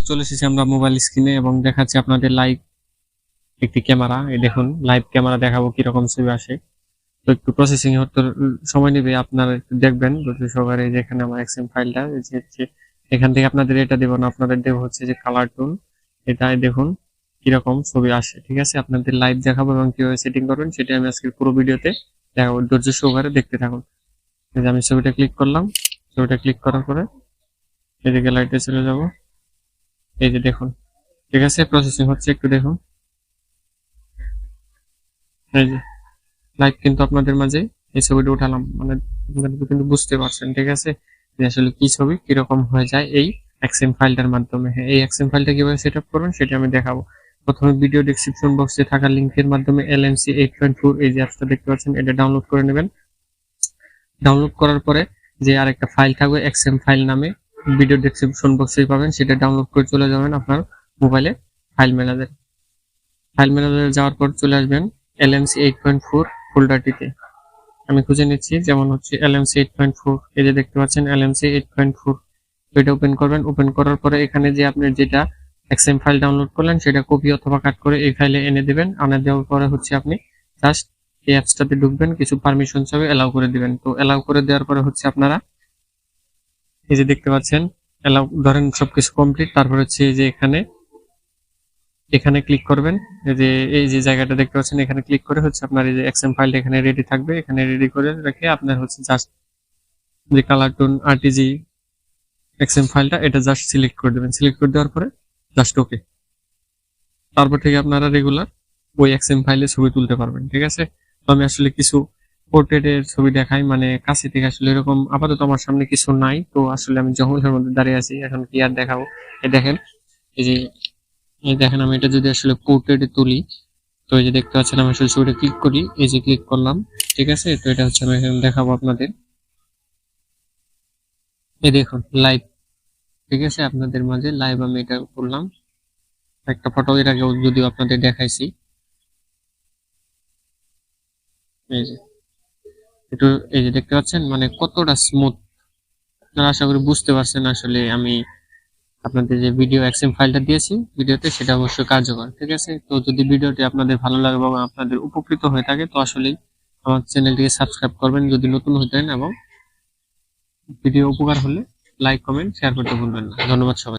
চলে এসেছি আমরা মোবাইল স্ক্রিনে এবং দেখাচ্ছি আপনাদের লাইভ একটি ক্যামেরা। এই দেখুন লাইভ ক্যামেরা দেখাবো কিরকম ছবি আসে। তো একটু প্রসেসিং হতে সময় নেবে, আপনারা একটু দেখবেন ধৈর্য সহকারে। যেখানে আমার এক্সএম ফাইলটা এখান থেকে আপনাদের এটা দেবো না, আপনাদের দেবো হচ্ছে যে কালার টুন। এটাই দেখুন কিরকম ছবি আসে। ঠিক আছে, আপনাদের লাইভ দেখাবো এবং কিভাবে সেটিং করবেন সেটা আমি আজকে পুরো ভিডিওতে দেখাবো, ধৈর্য সহকারে দেখতে থাকুন। এই যে আমি ছবিটা ক্লিক করলাম, ছবিটা ক্লিক করার পরে এই যে গ্যালারিতে চলে যাব। এই যে দেখুন, ঠিক আছে, প্রসেসিং হচ্ছে, একটু দেখুন। এই যে লাইভ কিন্তু আপনাদের মাঝে এই ছবিটা উঠালাম, মানে আপনারা কিন্তু বুঝতে পারছেন, ঠিক আছে, যে আসলে কি ছবি কিরকম হয়ে যায় এই এক্সএম ফাইলটার মাধ্যমে। হ্যাঁ, এই এক্সএম ফাইলটা কিভাবে সেট আপ করবেন সেটা আমি দেখাবো। প্রথমে ভিডিও ডেসক্রিপশন বক্সে থাকা লিংকের মাধ্যমে LMC 8.4 এই যে অ্যাপসটা দেখতে পাচ্ছেন, এটা ডাউনলোড করে নেবেন। ডাউনলোড করার পরে যে আরেকটা ফাইল থাকবে এক্সএম ফাইল নামে, ভিডিও ডেসক্রিপশন বক্সে পাবেন, সেটা ডাউনলোড করে চলে যাবেন আপনার মোবাইলে ফাইল ম্যানেজার। ফাইল ম্যানেজারে যাওয়ার পর চলে আসবেন LMC 8.4 ফোল্ডারটিতে। আমি খুঁজে নিচ্ছি, যেমন হচ্ছে LMC 8.4, এই যে দেখতে পাচ্ছেন LMC 8.4। এটা ওপেন করবেন। ওপেন করার পরে এখানে যে আপনি যেটা এক্সএম ফাইল ডাউনলোড করলেন সেটা কপি অথবা কাট করে এই ফাইলে এনে দিবেন। আনা দেওয়ার পরে হচ্ছে আপনি জাস্ট এই অ্যাপসটাতে ঢুকবেন, কিছু পারমিশন চাবে, এলাও করে দিবেন। তো এলাও করে দেওয়ার পরে হচ্ছে আপনারা এই যে দেখতে পাচ্ছেন এলাও, ধরেন সবকিছু কমপ্লিট। তারপর হচ্ছে এই যে এখানে ক্লিক করবেন। এই যে জায়গাটা দেখতে পাচ্ছেন, এখানে ক্লিক করে হচ্ছে আপনার এই যে এক্সএম ফাইলটা এখানে রেডি থাকবে। এখানে রেডি করে রেখে আপনার হচ্ছে জাস্ট যে কালার টোন আরটিজি এক্সএম ফাইলটা এটা জাস্ট সিলেক্ট করে দেবেন। সিলেক্ট করে দেওয়ার পরে জাস্ট ওকে। তারপর থেকে আপনারা রেগুলার ওই এক্সএম ফাইলে ছবি তুলতে পারবেন। ঠিক আছে, তো আমি আসলে কিছু পোর্ট্রেটের ছবি দেখাই, মানে কাছে থেকে। আসলে এরকম আপাতত আমার সামনে কিছু নাই, তো আসলে আমি জঙ্গলের মধ্যে দাঁড়িয়ে আছি, এখন কি আর দেখাবো। এই দেখেন, এই যে দেখেন, আমি এটা যদি আসলে পোর্ট্রেটে তুলি, তো এই যে দেখতে পাচ্ছেন আমি আসলে ছবিটা ক্লিক করি, এই যে ক্লিক করলাম, ঠিক আছে। তো এটা হচ্ছে আমি এখানে দেখাবো আপনাদের। এই দেখুন লাইভ, ঠিক আছে, আপনাদের মাঝে লাইভ আমি এটা করলাম। একটা ফটো এর আগে যদিও আপনাদের দেখাইছি। এই যে একটু এই যে দেখতে পাচ্ছেন মানে কতটা স্মুথ, আপনারা আশা করি বুঝতে পারছেন আসলে আমি আপনাদের যে ভিডিও এক্সএম ফাইলটা দিয়েছি ভিডিওতে, সেটা অবশ্যই কার্যকর। ঠিক আছে, তো যদি ভিডিওটি আপনাদের ভালো লাগে এবং আপনাদের উপকৃত হয়ে থাকে, তো আসলেই আমার চ্যানেলটিকে সাবস্ক্রাইব করবেন যদি নতুন হয়ে থাকেন, এবং ভিডিও উপকার হলে লাইক কমেন্ট শেয়ার করতে ভুলবেন না। ধন্যবাদ সবাই।